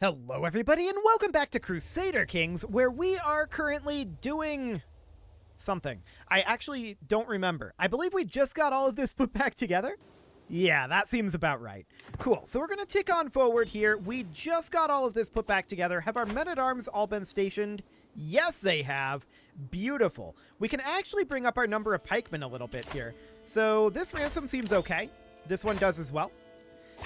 Hello everybody and welcome back to Crusader Kings, where we are currently doing something. I actually don't remember. I believe we just got all of this put back together. Yeah, that seems about right. Cool, so we're going to tick on forward here. We just got all of this put back together. Have our men-at-arms all been stationed? Yes, they have. Beautiful. We can actually bring up our number of pikemen a little bit here. So this ransom seems okay. This one does as well.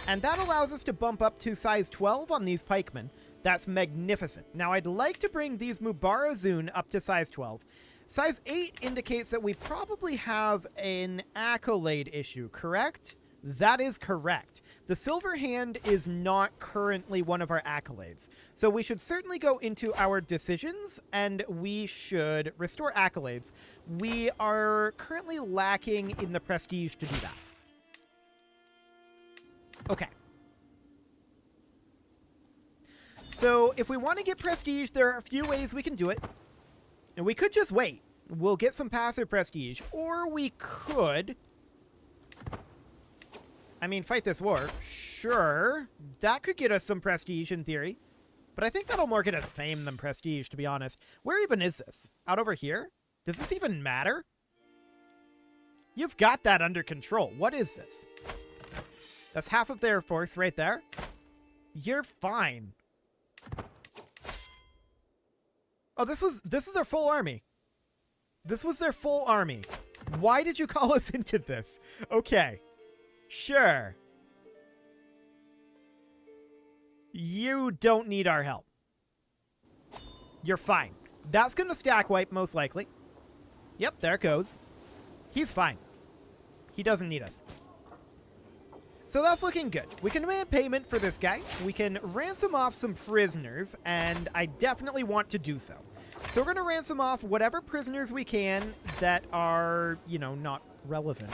And that allows us to bump up to size 12 on these pikemen. That's magnificent. Now, I'd like to bring these Mubarazun up to size 12. Size 8 indicates that we probably have an accolade issue, correct? That is correct. The Silver Hand is not currently one of our accolades. So we should certainly go into our decisions, and we should restore accolades. We are currently lacking in the prestige to do that. Okay. So if we want to get prestige, there are a few ways we can do it. And we could just wait. We'll get some passive prestige. Or we could... fight this war. Sure. That could get us some prestige in theory. But I think that'll more get us fame than prestige, to be honest. Where even is this? Out over here? Does this even matter? You've got that under control. What is this? That's half of their force right there. You're fine. Oh, this is their full army. This was their full army. Why did you call us into this? Okay. Sure. You don't need our help. You're fine. That's going to stack wipe, most likely. Yep, there it goes. He's fine. He doesn't need us. So that's looking good. We can demand payment for this guy. We can ransom off some prisoners, and I definitely want to do so. So we're going to ransom off whatever prisoners we can that are, not relevant.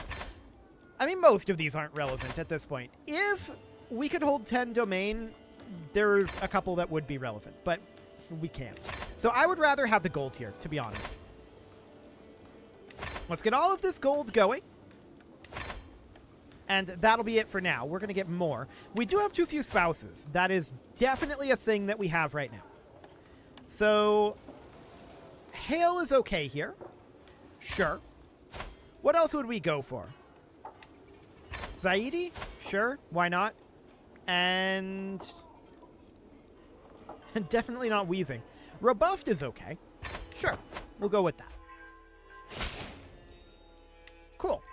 Most of these aren't relevant at this point. If we could hold 10 domain, there's a couple that would be relevant, but we can't. So I would rather have the gold here, to be honest. Let's get all of this gold going. And that'll be it for now. We're going to get more. We do have too few spouses. That is definitely a thing that we have right now. So, Hail is okay here. Sure. What else would we go for? Zaidi? Sure. Why not? And... definitely not Wheezing. Robust is okay. Sure. We'll go with that. Cool.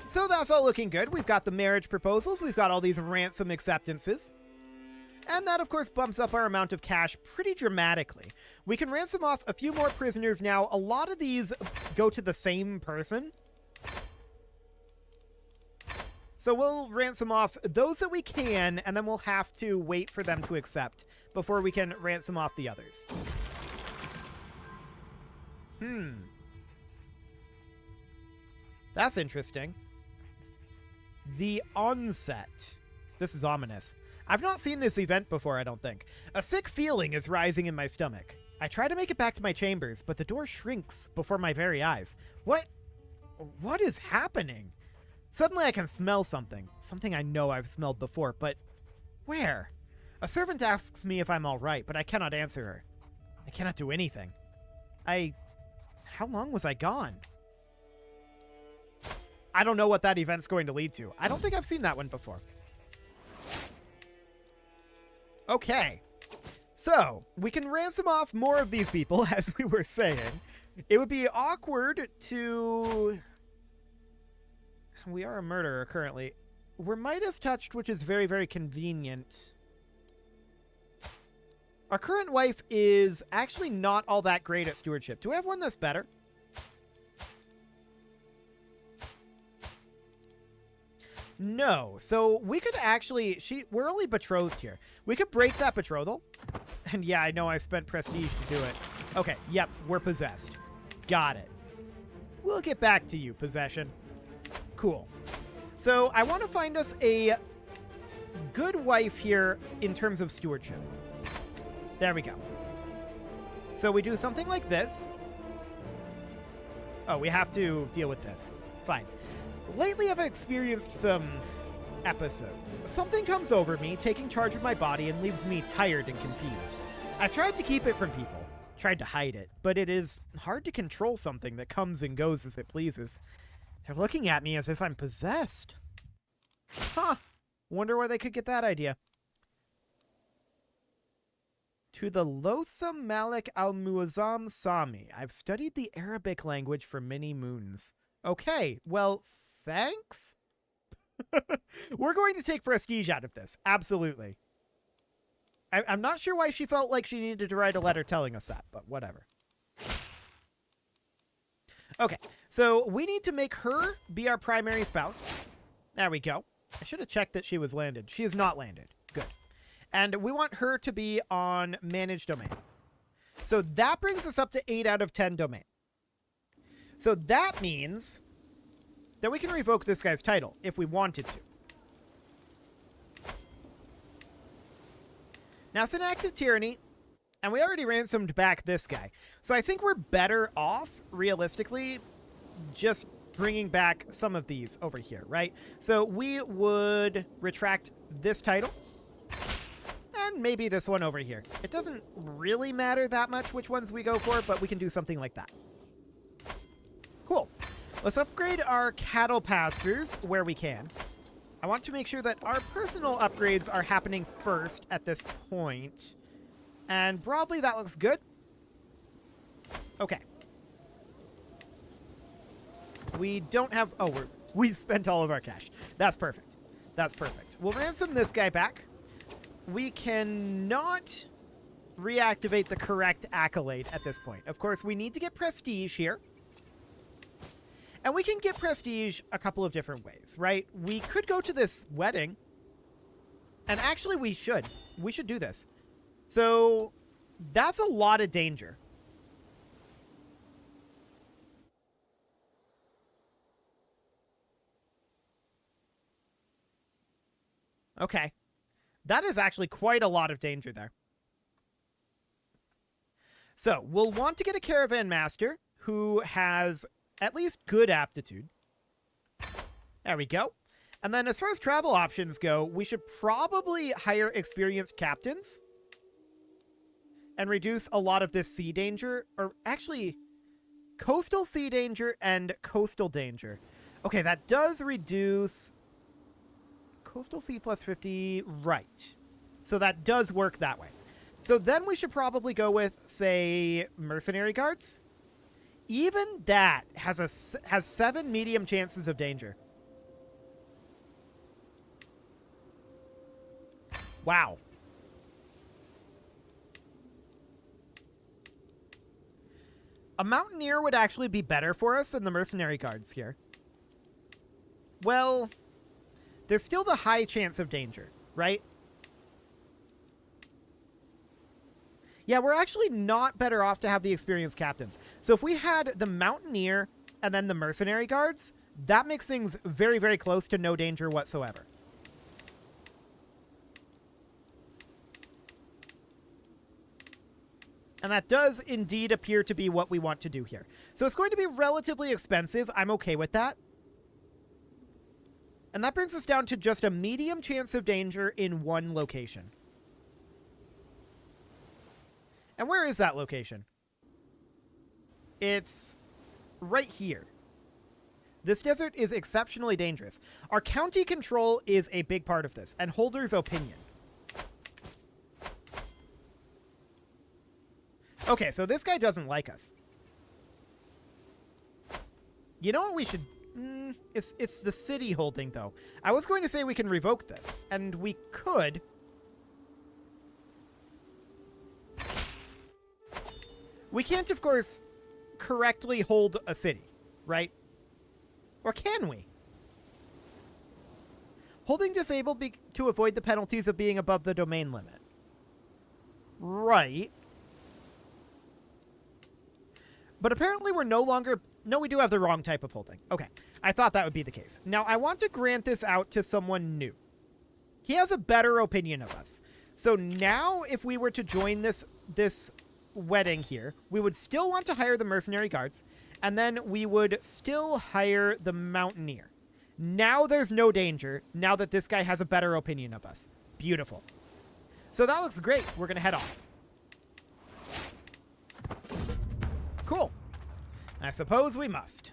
So that's all looking good. We've got the marriage proposals. We've got all these ransom acceptances. And that, of course, bumps up our amount of cash pretty dramatically. We can ransom off a few more prisoners now. A lot of these go to the same person. So we'll ransom off those that we can, and then we'll have to wait for them to accept before we can ransom off the others. That's interesting. The onset. This is ominous. I've not seen this event before, I don't think. A sick feeling is rising in my stomach. I try to make it back to my chambers, but the door shrinks before my very eyes. What is happening? Suddenly I can smell something. Something I know I've smelled before, but where? A servant asks me if I'm all right, but I cannot answer her. I cannot do anything. How long was I gone? I don't know what that event's going to lead to. I don't think I've seen that one before. Okay. So, we can ransom off more of these people, as we were saying. It would be awkward to... We are a murderer currently. We're Midas touched, which is very, very convenient. Our current wife is actually not all that great at stewardship. Do we have one that's better? No. So we could actually... We're only betrothed here. We could break that betrothal. And yeah, I know I spent prestige to do it. Okay, yep, we're possessed. Got it. We'll get back to you, possession. Cool. So I want to find us a good wife here in terms of stewardship. There we go. So we do something like this. Oh, we have to deal with this. Fine. Lately I've experienced some episodes, something comes over me, taking charge of my body, and leaves me tired and confused. I've tried to keep it from people, tried to hide it, but it is hard to control something that comes and goes as it pleases. They're looking at me as if I'm possessed. Huh. Wonder where they could get that idea. To the Lotham Malik al-Muazzam Sami. I've studied the Arabic language for many moons. Okay, well, thanks? We're going to take prestige out of this. Absolutely. I'm not sure why she felt like she needed to write a letter telling us that, but whatever. Okay, so we need to make her be our primary spouse. There we go. I should have checked that she was landed. She is not landed. Good. And we want her to be on managed domain. So that brings us up to 8 out of 10 domain. So that means that we can revoke this guy's title if we wanted to. Now it's an act of tyranny, and we already ransomed back this guy. So I think we're better off, realistically, just bringing back some of these over here, right? So we would retract this title, and maybe this one over here. It doesn't really matter that much which ones we go for, but we can do something like that. Cool. Let's upgrade our cattle pastures where we can. I want to make sure that our personal upgrades are happening first at this point. And broadly, that looks good. Okay. We don't have... Oh, we spent all of our cash. That's perfect. That's perfect. We'll ransom this guy back. We cannot reactivate the correct accolade at this point. Of course, we need to get prestige here. And we can get prestige a couple of different ways, right? We could go to this wedding. And actually, we should. We should do this. So, that's a lot of danger. Okay. That is actually quite a lot of danger there. So, we'll want to get a caravan master who has at least good aptitude. There we go. And then as far as travel options go, we should probably hire experienced captains and reduce a lot of this sea danger. Or actually, coastal sea danger and coastal danger. Okay, that does reduce... Coastal sea plus 50, right. So that does work that way. So then we should probably go with, say, mercenary guards. Even that has 7 medium chances of danger. Wow. A mountaineer would actually be better for us than the mercenary guards here. Well, there's still the high chance of danger, right? Yeah, we're actually not better off to have the experienced captains. So if we had the mountaineer and then the mercenary guards, that makes things very, very close to no danger whatsoever. And that does indeed appear to be what we want to do here. So it's going to be relatively expensive. I'm okay with that. And that brings us down to just a medium chance of danger in one location. And where is that location? It's right here. This desert is exceptionally dangerous. Our county control is a big part of this, and Holder's opinion. Okay, so this guy doesn't like us. You know what we should... It's the city holding, though. I was going to say we can revoke this, and we could... We can't, of course, correctly hold a city, right? Or can we? Holding disabled to avoid the penalties of being above the domain limit. Right. But apparently we're no longer... No, we do have the wrong type of holding. Okay. I thought that would be the case. Now, I want to grant this out to someone new. He has a better opinion of us. So now, if we were to join this wedding here, we would still want to hire the mercenary guards, and then we would still hire the mountaineer. Now there's no danger, now that this guy has a better opinion of us. Beautiful. So that looks great. We're going to head off. Cool. I suppose we must.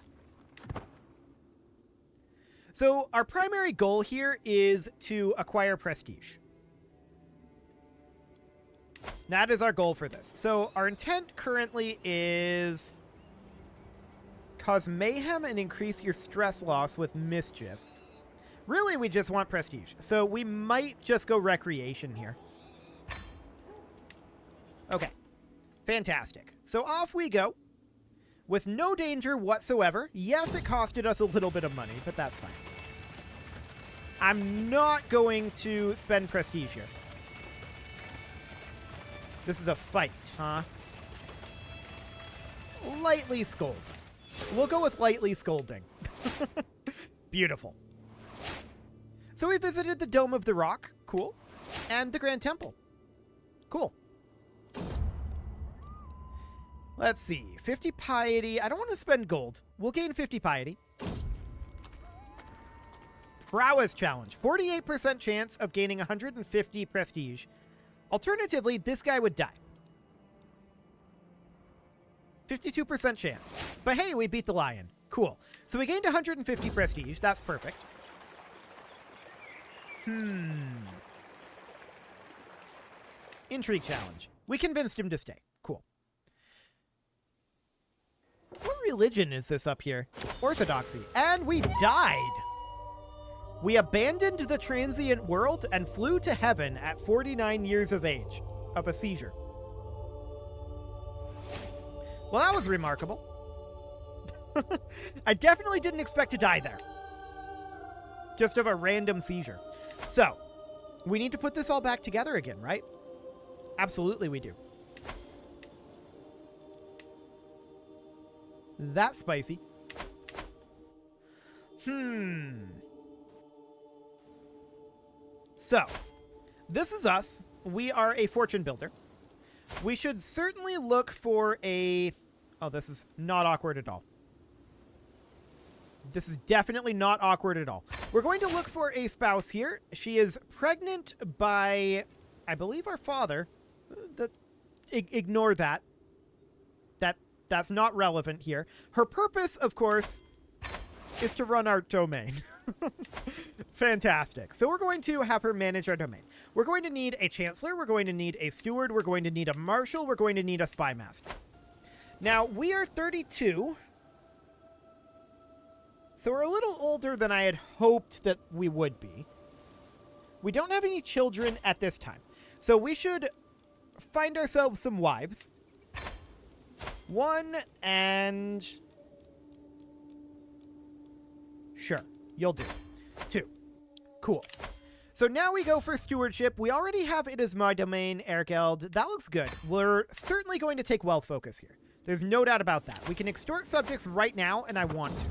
So our primary goal here is to acquire prestige. That is our goal for this. So our intent currently is cause mayhem and increase your stress loss with mischief. Really, we just want prestige. So we might just go recreation here. Okay. Fantastic. So off we go. With no danger whatsoever. Yes, it costed us a little bit of money, but that's fine. I'm not going to spend prestige here. This is a fight, huh? Lightly scold. We'll go with lightly scolding. Beautiful. So we visited the Dome of the Rock. Cool. And the Grand Temple. Cool. Let's see. 50 piety. I don't want to spend gold. We'll gain 50 piety. Prowess challenge. 48% chance of gaining 150 prestige. Alternatively, this guy would die. 52% chance. But hey, we beat the lion. Cool. So we gained 150 prestige. That's perfect. Intrigue challenge. We convinced him to stay. Cool. What religion is this up here? Orthodoxy. And we died. We abandoned the transient world and flew to heaven at 49 years of age of a seizure. Well, that was remarkable. I definitely didn't expect to die there. Just of a random seizure. So, we need to put this all back together again, right? Absolutely we do. That's spicy. So, this is us. We are a fortune builder. We should certainly look for a... Oh, this is not awkward at all. This is definitely not awkward at all. We're going to look for a spouse here. She is pregnant by, I believe, our father. Ignore that. That's not relevant here. Her purpose, of course, is to run our domain. Fantastic. So we're going to have her manage our domain. We're going to need a chancellor. We're going to need a steward. We're going to need a marshal. We're going to need a spy master. Now, we are 32. So we're a little older than I had hoped that we would be. We don't have any children at this time. So we should find ourselves some wives. 1 and... Sure, you'll do. 2. Cool. So now we go for stewardship. We already have It Is My Domain, Ergeld. That looks good. We're certainly going to take wealth focus here. There's no doubt about that. We can extort subjects right now, and I want to.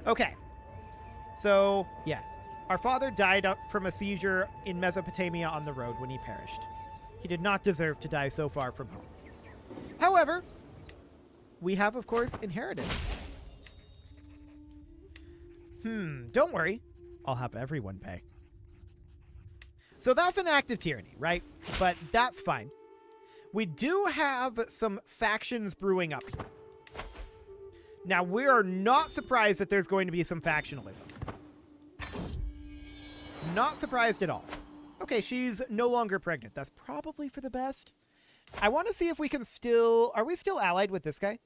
Okay. So, yeah. Our father died from a seizure in Mesopotamia on the road when he perished. He did not deserve to die so far from home. However, we have, of course, inherited. Don't worry. I'll have everyone pay. So that's an act of tyranny, right? But that's fine. We do have some factions brewing up here. Now, we are not surprised that there's going to be some factionalism. Not surprised at all. Okay, she's no longer pregnant. That's probably for the best. I want to see if we can still... Are we still allied with this guy?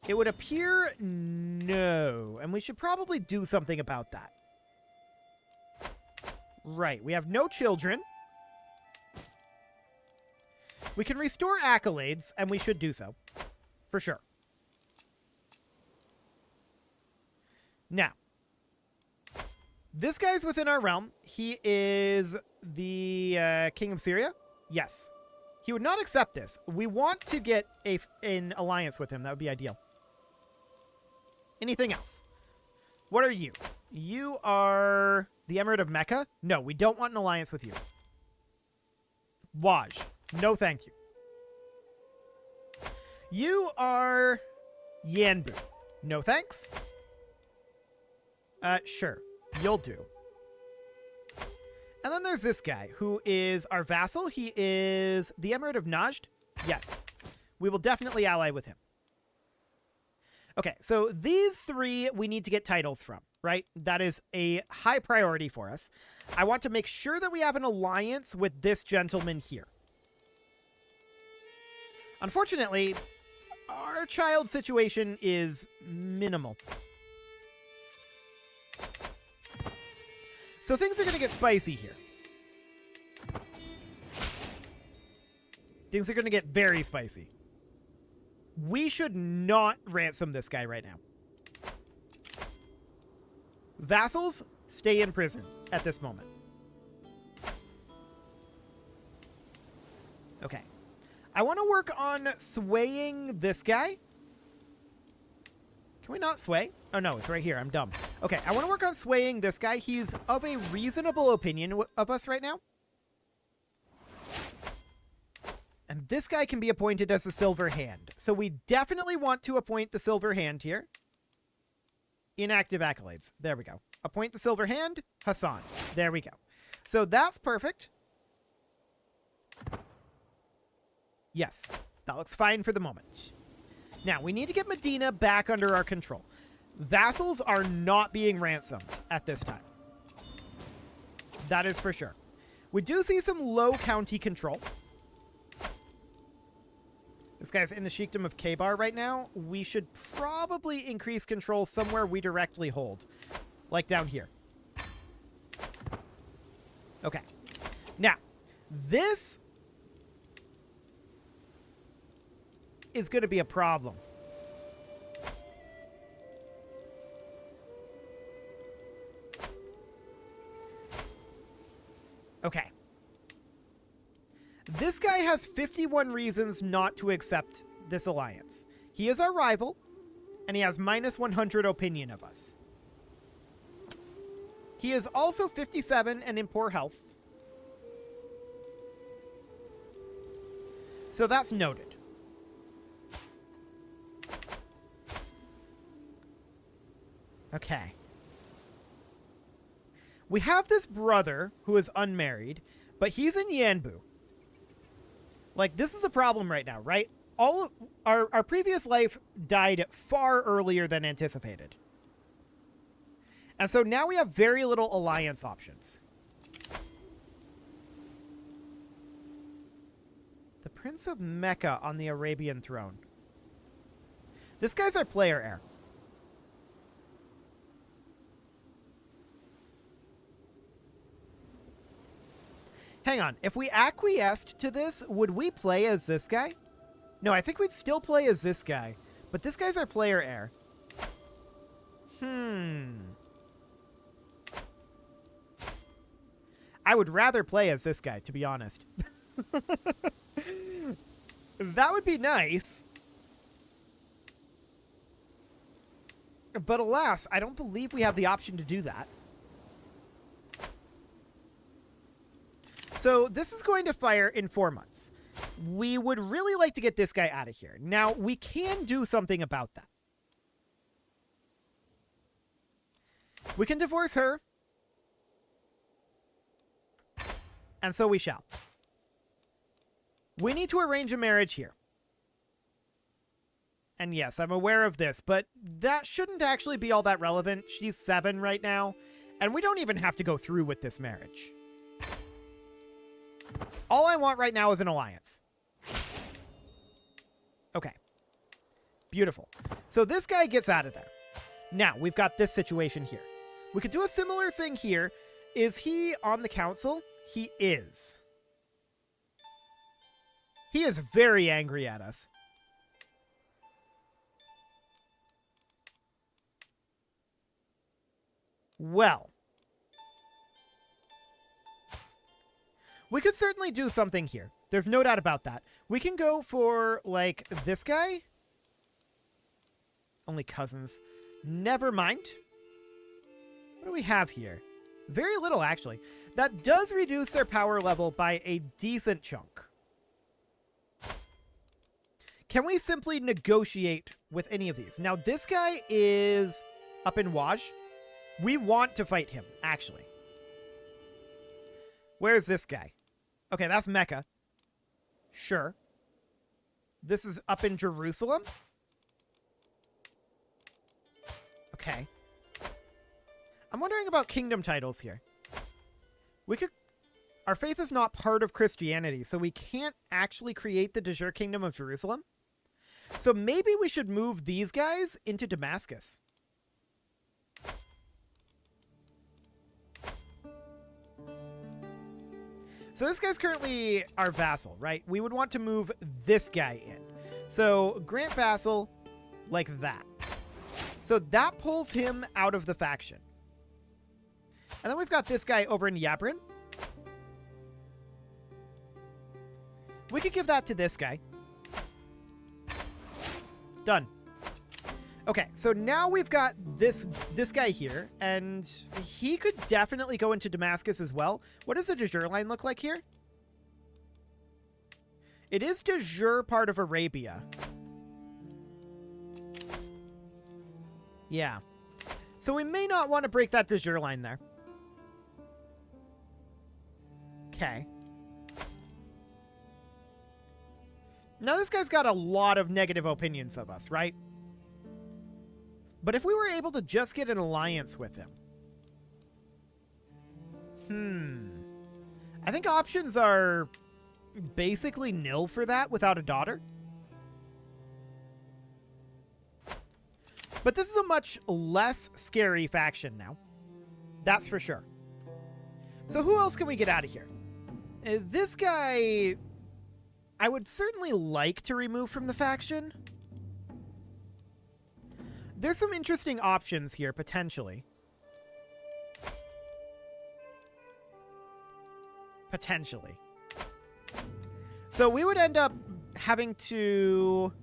It would appear no. And we should probably do something about that. Right, we have no children. We can restore accolades, and we should do so. For sure. Now, this guy's within our realm. He is the king of Syria. Yes. He would not accept this. We want to get an alliance with him. That would be ideal. Anything else? What are you? You are the Emirate of Mecca? No, we don't want an alliance with you. Waj. No, thank you. You are Yanbu. No thanks. Sure. You'll do. And then there's this guy who is our vassal. He is the Emirate of Najd. Yes. We will definitely ally with him. Okay, so these three we need to get titles from, right? That is a high priority for us. I want to make sure that we have an alliance with this gentleman here. Unfortunately, our child situation is minimal. So things are going to get spicy here. Things are going to get very spicy. We should not ransom this guy right now. Vassals, stay in prison at this moment. Okay. I want to work on swaying this guy. Can we not sway? Oh, no, it's right here. I'm dumb. Okay, I want to work on swaying this guy. He's of a reasonable opinion of us right now. And this guy can be appointed as the Silver Hand. So we definitely want to appoint the Silver Hand here. Inactive accolades. There we go. Appoint the Silver Hand, Hassan. There we go. So that's perfect. Yes, that looks fine for the moment. Now, we need to get Medina back under our control. Vassals are not being ransomed at this time. That is for sure. We do see some low county control. This guy's in the Sheikdom of Kabar right now. We should probably increase control somewhere we directly hold. Like down here. Okay. Now, this is going to be a problem. Okay. This guy has 51 reasons not to accept this alliance. He is our rival, and he has minus 100 opinion of us. He is also 57 and in poor health. So that's noted. Okay. We have this brother who is unmarried, but he's in Yanbu. Like, this is a problem right now, right? All our previous life died far earlier than anticipated. And so now we have very little alliance options. The Prince of Mecca on the Arabian throne. This guy's our player heir. Hang on. If we acquiesced to this, would we play as this guy? No, I think we'd still play as this guy. But this guy's our player heir. I would rather play as this guy, to be honest. That would be nice. But alas, I don't believe we have the option to do that. So this is going to fire in 4 months. We would really like to get this guy out of here. Now, we can do something about that. We can divorce her. And so we shall. We need to arrange a marriage here. And yes, I'm aware of this, but that shouldn't actually be all that relevant. She's 7 right now, and we don't even have to go through with this marriage. All I want right now is an alliance. Okay. Beautiful. So this guy gets out of there. Now, we've got this situation here. We could do a similar thing here. Is he on the council? He is. He is very angry at us. Well. We could certainly do something here. There's no doubt about that. We can go for, like, this guy. Only cousins. Never mind. What do we have here? Very little, actually. That does reduce their power level by a decent chunk. Can we simply negotiate with any of these? Now, this guy is up in Waj. We want to fight him, actually. Where's this guy? Okay, that's Mecca. Sure. This is up in Jerusalem. Okay. I'm wondering about kingdom titles here. We could... Our faith is not part of Christianity, so we can't actually create the de jure kingdom of Jerusalem. So maybe we should move these guys into Damascus. So this guy's currently our vassal, right? We would want to move this guy in. So grant vassal like that. So that pulls him out of the faction. And then we've got this guy over in Yabrin. We could give that to this guy. Done. Okay, so now we've got this guy here, and he could definitely go into Damascus as well. What does the de jure line look like here? It is de jure part of Arabia. Yeah. So we may not want to break that de jure line there. Okay. Now this guy's got a lot of negative opinions of us, right? But if we were able to just get an alliance with him. I think options are basically nil for that without a daughter. But this is a much less scary faction now. That's for sure. So who else can we get out of here? This guy, I would certainly like to remove from the faction. There's some interesting options here, potentially. Potentially. So we would end up having to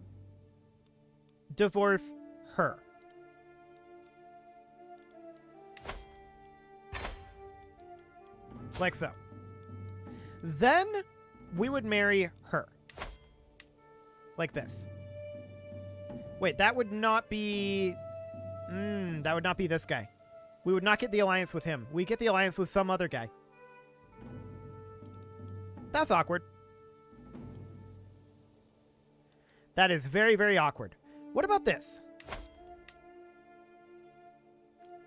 divorce her. Like so. Then we would marry her. Like this. Wait, that would not be... that would not be this guy. We would not get the alliance with him. We get the alliance with some other guy. That's awkward. That is very, very awkward. What about this?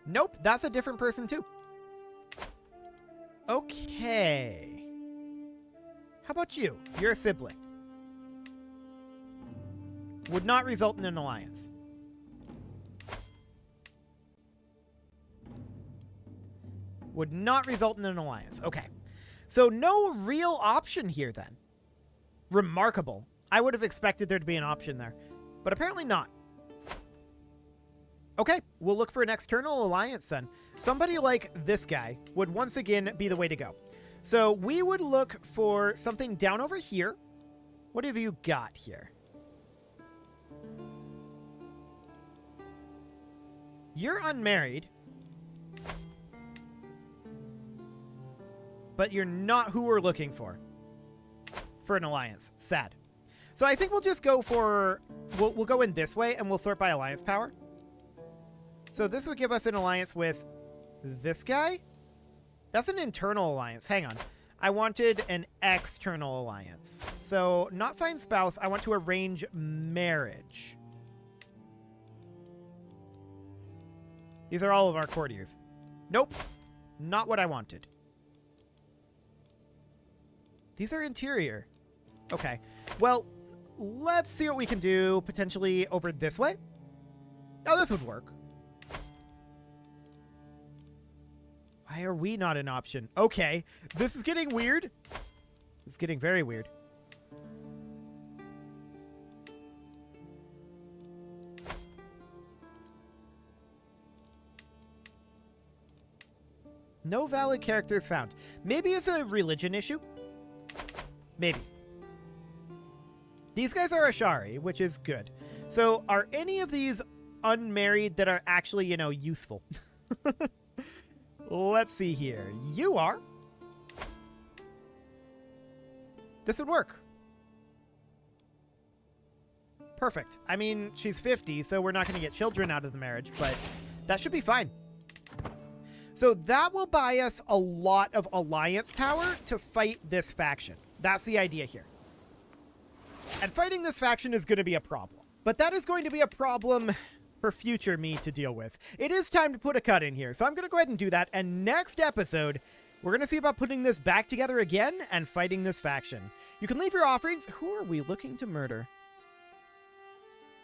Nope, that's a different person too. Okay. How about you? You're a sibling. Would not result in an alliance. Would not result in an alliance. Okay. So no real option here then. Remarkable. I would have expected there to be an option there. But apparently not. Okay, we'll look for an external alliance then. Somebody like this guy would once again be the way to go. So we would look for something down over here. What have you got here? You're unmarried. But you're not who we're looking for an alliance. Sad. So I think we'll just go for... We'll go in this way, and we'll sort by alliance power. So this would give us an alliance with this guy. That's an internal alliance. Hang on. I wanted an external alliance. So not find spouse. I want to arrange marriage. These are all of our courtiers. Nope. Not what I wanted. These are interior. Okay. Well, let's see what we can do potentially over this way. Oh, this would work. Why are we not an option? Okay. This is getting weird. It's getting very weird. No valid characters found. Maybe it's a religion issue. Maybe. These guys are Ashari, which is good. So are any of these unmarried that are actually, you know, useful? Let's see here. You are. This would work. Perfect. I mean, she's 50, so we're not going to get children out of the marriage, but that should be fine. So that will buy us a lot of alliance power to fight this faction. That's the idea here. And fighting this faction is going to be a problem. But that is going to be a problem for future me to deal with. It is time to put a cut in here, so I'm going to go ahead and do that. And next episode, we're going to see about putting this back together again and fighting this faction. You can leave your offerings. Who are we looking to murder?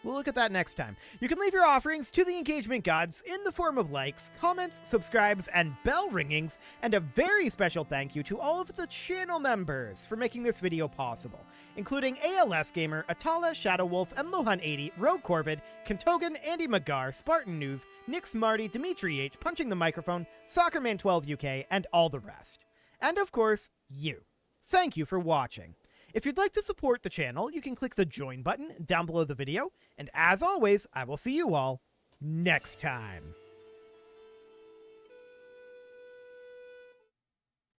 We'll look at that next time. You can leave your offerings to the engagement gods in the form of likes, comments, subscribes, and bell ringings, and a very special thank you to all of the channel members for making this video possible, including ALS Gamer, Atala, Shadowwolf, and Lohan80, Rogue Corvid, Kentogan, Andy McGar, Spartan News, Nick Smarty, Dimitri H, Punching the Microphone, Soccerman12 UK, and all the rest. And of course, you. Thank you for watching. If you'd like to support the channel, you can click the join button down below the video, and as always, I will see you all next time.